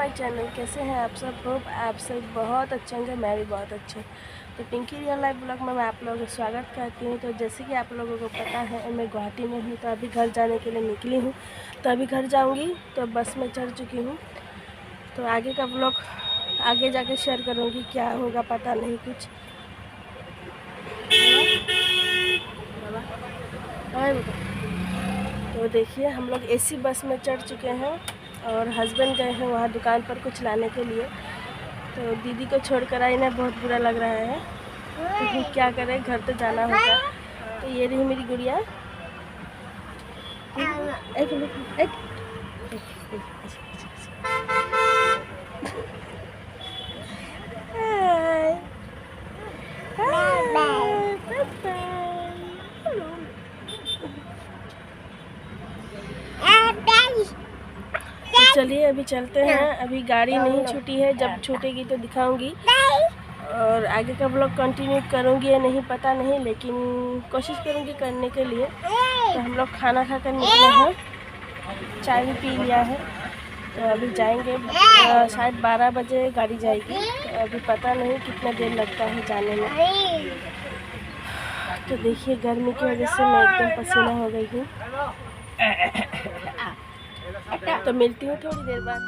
My channel. कैसे हैं आप सब? होप आप सब बहुत अच्छे होंगे, मैं भी बहुत अच्छी हूँ। तो पिंकी रियल लाइफ ब्लॉग में मैं आप लोगों का स्वागत करती हूँ। तो जैसे कि आप लोगों को पता है, मैं गुवाहाटी में हूँ, तो अभी घर जाने के लिए निकली हूँ। तो अभी घर जाऊँगी, तो बस में चढ़ चुकी हूँ। तो आगे का ब्लॉग आगे जाके शेयर करूँगी, क्या होगा पता नहीं कुछ। तो देखिए, हम लोग एसी बस में चढ़ चुके हैं और हस्बैंड गए हैं वहाँ दुकान पर कुछ लाने के लिए। तो दीदी को छोड़कर आई ना, बहुत बुरा लग रहा है, तो क्या करें, घर तो जाना होगा। तो ये रही मेरी गुड़िया। एक मिनट, एक चलिए अभी चलते हैं। अभी गाड़ी नहीं छूटी है, जब छूटेगी तो दिखाऊंगी और आगे का ब्लॉग कंटिन्यू करूंगी या नहीं पता नहीं, लेकिन कोशिश करूंगी करने के लिए। तो हम लोग खाना खाकर निकले हैं, चाय भी पी लिया है। तो अभी जाएंगे, शायद 12 बजे गाड़ी जाएगी। तो अभी पता नहीं कितना देर लगता है जाने में। तो देखिए, गर्मी की वजह से मैं एकदम पसीना हो गई हूँ। तो मिलती हूँ थोड़ी देर बाद।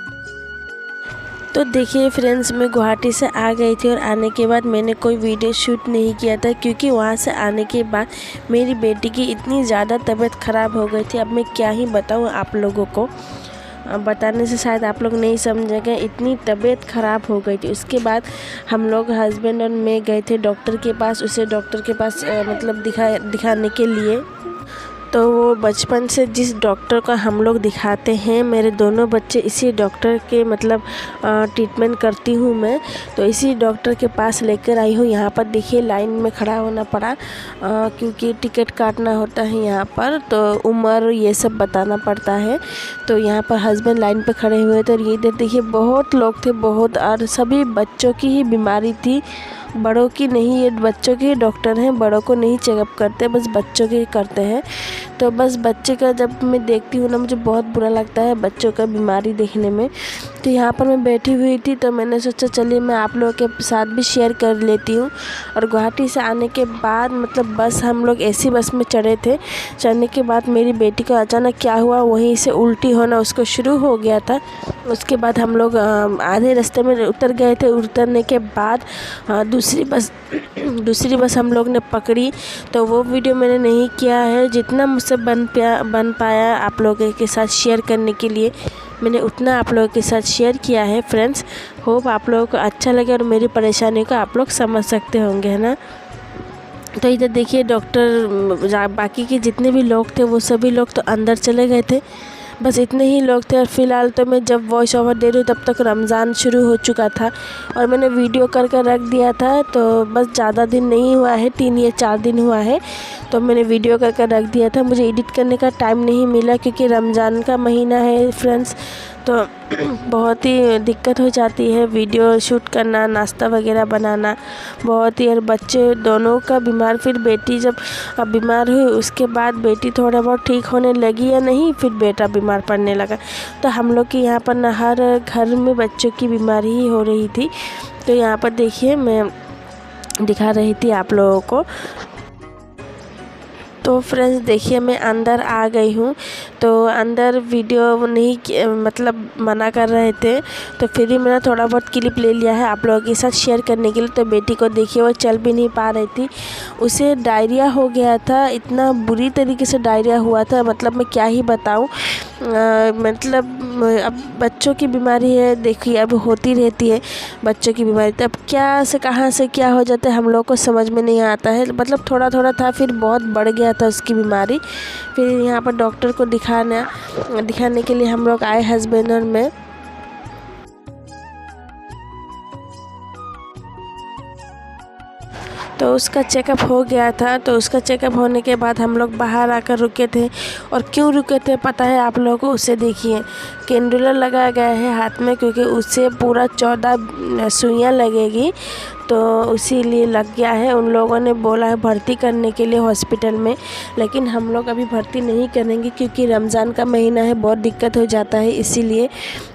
तो देखिए फ्रेंड्स, मैं गुवाहाटी से आ गई थी और आने के बाद मैंने कोई वीडियो शूट नहीं किया था, क्योंकि वहाँ से आने के बाद मेरी बेटी की इतनी ज़्यादा तबीयत ख़राब हो गई थी। अब मैं क्या ही बताऊँ आप लोगों को, बताने से शायद आप लोग नहीं समझेंगे, इतनी तबीयत ख़राब हो गई थी। उसके बाद हम लोग हस्बैंड और मैं गए थे डॉक्टर के पास, उसे डॉक्टर के पास मतलब दिखाने के लिए। तो वो बचपन से जिस डॉक्टर का हम लोग दिखाते हैं, मेरे दोनों बच्चे इसी डॉक्टर के मतलब ट्रीटमेंट करती हूँ मैं। तो इसी डॉक्टर के पास लेकर आई हूँ। यहाँ पर देखिए लाइन में खड़ा होना पड़ा, क्योंकि टिकट काटना होता है यहाँ पर, तो उम्र ये सब बताना पड़ता है। तो यहाँ पर हस्बैंड लाइन पे खड़े हुए थे और ये इधर देखिए बहुत लोग थे, बहुत, और सभी बच्चों की ही बीमारी थी, बड़ों की नहीं। ये बच्चों के डॉक्टर हैं, बड़ों को नहीं चेकअप करते, बस बच्चों के करते हैं। तो बस बच्चे का जब मैं देखती हूँ ना, मुझे बहुत बुरा लगता है बच्चों का बीमारी देखने में। तो यहाँ पर मैं बैठी हुई थी, तो मैंने सोचा चलिए मैं आप लोगों के साथ भी शेयर कर लेती हूँ। और गुवाहाटी से आने के बाद मतलब बस हम लोग एसी बस में चढ़े थे। चढ़ने के बाद मेरी बेटी को अचानक क्या हुआ, वहीं से उल्टी होना उसको शुरू हो गया था। उसके बाद हम लोग आधे रास्ते में उतर गए थे। उतरने के बाद दूसरी बस हम लोग ने पकड़ी। तो वो वीडियो मैंने नहीं किया है, जितना मुझसे बन पाया आप लोगों के साथ शेयर करने के लिए मैंने उतना आप लोगों के साथ शेयर किया है फ्रेंड्स। होप आप लोगों को अच्छा लगे और मेरी परेशानी को आप लोग समझ सकते होंगे, है ना। तो इधर देखिए डॉक्टर, बाकी के जितने भी लोग थे वो सभी लोग तो अंदर चले गए थे, बस इतने ही लोग थे। और फ़िलहाल तो मैं जब वॉइस ओवर दे रही हूँ तब तक रमज़ान शुरू हो चुका था और मैंने वीडियो कर रख दिया था। तो बस ज़्यादा दिन नहीं हुआ है, 3 या 4 दिन हुआ है, तो मैंने वीडियो कर रख दिया था। मुझे एडिट करने का टाइम नहीं मिला, क्योंकि रमज़ान का महीना है फ्रेंड्स, तो बहुत ही दिक्कत हो जाती है वीडियो शूट करना, नाश्ता वगैरह बनाना बहुत ही। और बच्चे दोनों का बीमार, फिर बेटी जब बीमार हुई उसके बाद बेटी थोड़ा बहुत ठीक होने लगी या नहीं, फिर बेटा बीमार पड़ने लगा। तो हम लोग के यहाँ पर ना हर घर में बच्चों की बीमारी ही हो रही थी। तो यहाँ पर देखिए मैं दिखा रही थी आप लोगों को। तो फ्रेंड्स देखिए, मैं अंदर आ गई हूँ। तो अंदर वीडियो नहीं मतलब मना कर रहे थे, तो फिर ही मैंने थोड़ा बहुत क्लिप ले लिया है आप लोगों के साथ शेयर करने के लिए। तो बेटी को देखिए, वो चल भी नहीं पा रही थी, उसे डायरिया हो गया था, इतना बुरी तरीके से डायरिया हुआ था, मतलब मैं क्या ही बताऊँ। मतलब अब बच्चों की बीमारी है, देखिए अब होती रहती है बच्चों की बीमारी, तो अब क्या से कहाँ से क्या हो जाता है हम लोग को समझ में नहीं आता है। मतलब थोड़ा थोड़ा था, फिर बहुत बढ़ गया था उसकी बीमारी। फिर यहाँ पर डॉक्टर को दिखाने के लिए हम लोग आए, हस्बैंड और मैं। तो उसका चेकअप हो गया था। तो उसका चेकअप होने के बाद हम लोग बाहर आकर रुके थे। और क्यों रुके थे पता है आप लोगों को? उसे देखिए, कैंडुलर लगाया गया है हाथ में, क्योंकि उससे पूरा 14 सुइयाँ लगेगी। तो इसीलिए लग गया है। उन लोगों ने बोला है भर्ती करने के लिए हॉस्पिटल में, लेकिन हम लोग अभी भर्ती नहीं करेंगे क्योंकि रमज़ान का महीना है, बहुत दिक्कत हो जाता है इसीलिए।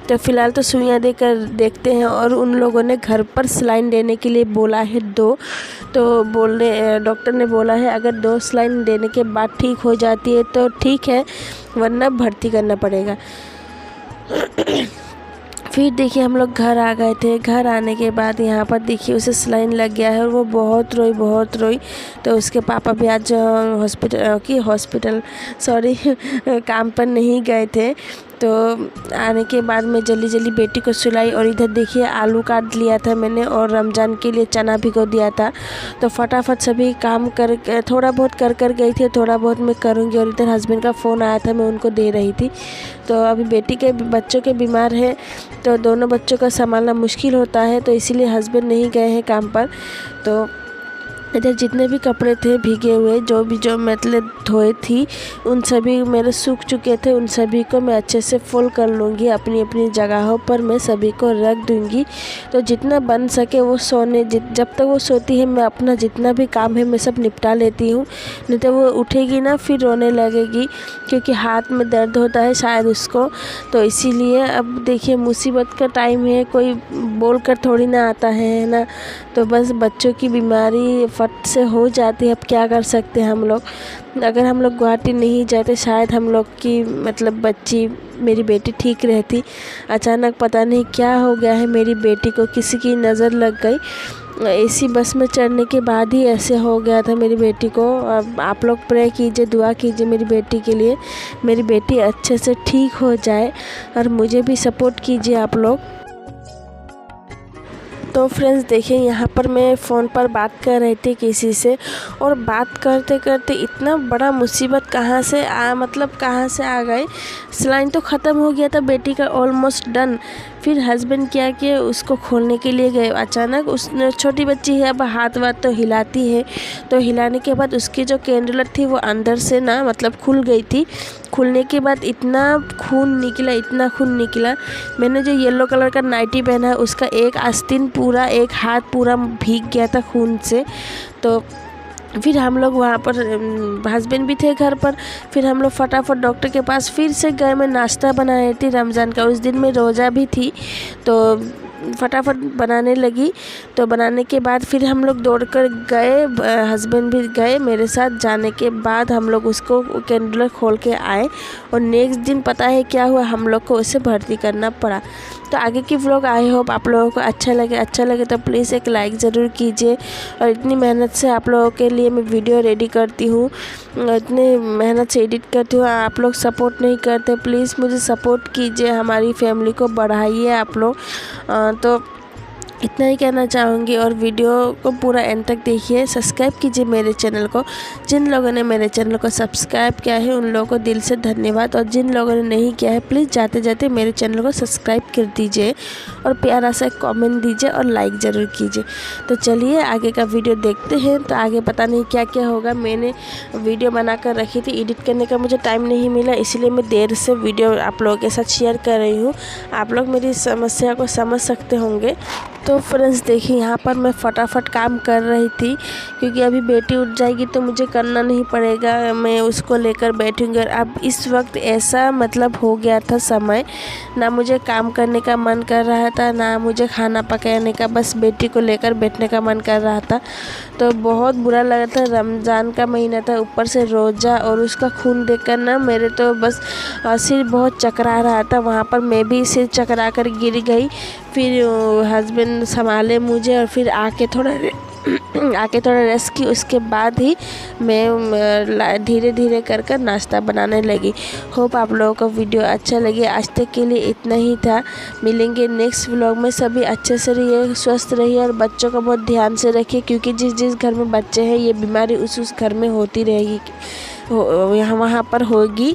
तो फ़िलहाल तो सुइयाँ देकर देखते हैं। और उन लोगों ने घर पर सलाइन देने के लिए बोला है 2। तो डॉक्टर ने बोला है अगर 2 सलाइन देने के बाद ठीक हो जाती है तो ठीक है, वरना भर्ती करना पड़ेगा। फिर देखिए हम लोग घर आ गए थे। घर आने के बाद यहाँ पर देखिए उसे सलाइन लग गया है और वो बहुत रोई। तो उसके पापा भी आज हॉस्पिटल काम पर नहीं गए थे। तो आने के बाद मैं जल्दी बेटी को सुलाई। और इधर देखिए आलू काट लिया था मैंने और रमज़ान के लिए चना भिगो दिया था। तो फटाफट सभी काम कर थोड़ा बहुत कर गई थी, थोड़ा बहुत मैं करूँगी। और इधर हस्बैंड का फ़ोन आया था, मैं उनको दे रही थी। तो अभी बेटी के बच्चों के बीमार है तो दोनों बच्चों का संभालना मुश्किल होता है, तो इसीलिए हस्बैंड नहीं गए हैं काम पर। तो इधर जितने भी कपड़े थे भीगे हुए, जो मतलब धोए थी, उन सभी मेरे सूख चुके थे। उन सभी को मैं अच्छे से फोल्ड कर लूँगी, अपनी अपनी जगहों पर मैं सभी को रख दूँगी। तो जितना बन सके वो जब तक वो सोती है मैं अपना जितना भी काम है मैं सब निपटा लेती हूँ। नहीं तो वो उठेगी ना फिर रोने लगेगी, क्योंकि हाथ में दर्द होता है शायद उसको। तो इसीलिए अब देखिए मुसीबत का टाइम है, कोई बोल कर थोड़ी ना आता है ना। तो बस बच्चों की बीमारी फट से हो जाती है, अब क्या कर सकते हैं हम लोग। अगर हम लोग गुवाहाटी नहीं जाते शायद हम लोग की मतलब बच्ची मेरी बेटी ठीक रहती। अचानक पता नहीं क्या हो गया है, मेरी बेटी को किसी की नज़र लग गई। एसी बस में चढ़ने के बाद ही ऐसे हो गया था मेरी बेटी को। अब आप लोग प्रे कीजिए, दुआ कीजिए मेरी बेटी के लिए, मेरी बेटी अच्छे से ठीक हो जाए। और मुझे भी सपोर्ट कीजिए आप लोग। तो फ्रेंड्स देखिए यहाँ पर मैं फ़ोन पर बात कर रही थी किसी से, और बात करते करते इतना बड़ा मुसीबत कहाँ से आ गई। सलाइन तो ख़त्म हो गया था बेटी का, ऑलमोस्ट डन। फिर हस्बैंड क्या किए, उसको खोलने के लिए गए। अचानक उसने, छोटी बच्ची है अब हाथ वाथ तो हिलाती है, तो हिलाने के बाद उसकी जो कैंडुलर थी वो अंदर से ना मतलब खुल गई थी। खुलने के बाद इतना खून निकला। मैंने जो येलो कलर का नाइटी पहना है उसका एक आस्तीन पूरा, एक हाथ पूरा भीग गया था खून से। तो फिर हम लोग वहाँ पर, हस्बैंड भी थे घर पर, फिर हम लोग फटाफट डॉक्टर के पास फिर से गए। मैं नाश्ता बना रही थी रमज़ान का, उस दिन में रोज़ा भी थी, तो फटाफट बनाने लगी। तो बनाने के बाद फिर हम लोग दौड़कर गए, हस्बैंड भी गए मेरे साथ। जाने के बाद हम लोग उसको कैंडुलर खोल के आए, और नेक्स्ट दिन पता है क्या हुआ, हम लोग को उसे भर्ती करना पड़ा। तो आगे की व्लॉग आई होप आप लोगों को अच्छा लगे तो प्लीज़ एक लाइक ज़रूर कीजिए। और इतनी मेहनत से आप लोगों के लिए मैं वीडियो रेडी करती हूँ, इतनी मेहनत से एडिट करती हूँ, आप लोग सपोर्ट नहीं करते। प्लीज़ मुझे सपोर्ट कीजिए, हमारी फैमिली को बढ़ाइए आप लोग। तो इतना ही कहना चाहूँगी। और वीडियो को पूरा एंड तक देखिए, सब्सक्राइब कीजिए मेरे चैनल को। जिन लोगों ने मेरे चैनल को सब्सक्राइब किया है उन लोगों को दिल से धन्यवाद, और जिन लोगों ने नहीं किया है प्लीज़ जाते जाते मेरे चैनल को सब्सक्राइब कर दीजिए, और प्यारा सा कमेंट दीजिए और लाइक ज़रूर कीजिए। तो चलिए आगे का वीडियो देखते हैं। तो आगे पता नहीं क्या क्या होगा। मैंने वीडियो बना कर रखी थी, एडिट करने का मुझे टाइम नहीं मिला, इसलिए मैं देर से वीडियो आप लोगों के साथ शेयर कर रही हूँ। आप लोग मेरी समस्या को समझ सकते होंगे। तो फ्रेंड्स देखिए यहाँ पर मैं फटाफट काम कर रही थी, क्योंकि अभी बेटी उठ जाएगी तो मुझे करना नहीं पड़ेगा, मैं उसको लेकर बैठूंगी। और अब इस वक्त ऐसा मतलब हो गया था समय, ना मुझे काम करने का मन कर रहा था, ना मुझे खाना पकाने का, बस बेटी को लेकर बैठने का मन कर रहा था। तो बहुत बुरा लगा था, रमज़ान का महीना था, ऊपर से रोज़ा, और उसका खून देखकर ना मेरे तो बस सिर बहुत चकरा रहा था। वहाँ पर मैं भी सिर चकरा कर गिर गई। फिर हस्बैंड संभाले मुझे, और फिर आके थोड़ा रेस्ट की। उसके बाद ही मैं धीरे धीरे कर नाश्ता बनाने लगी। होप आप लोगों को वीडियो अच्छा लगे। आज तक के लिए इतना ही था, मिलेंगे नेक्स्ट व्लॉग में। सभी अच्छे से रहिए, स्वस्थ रहिए, और बच्चों को बहुत ध्यान से रखिए, क्योंकि जिस घर में बच्चे हैं ये बीमारी उस घर में होती रहेगी, यहाँ वहाँ पर होगी।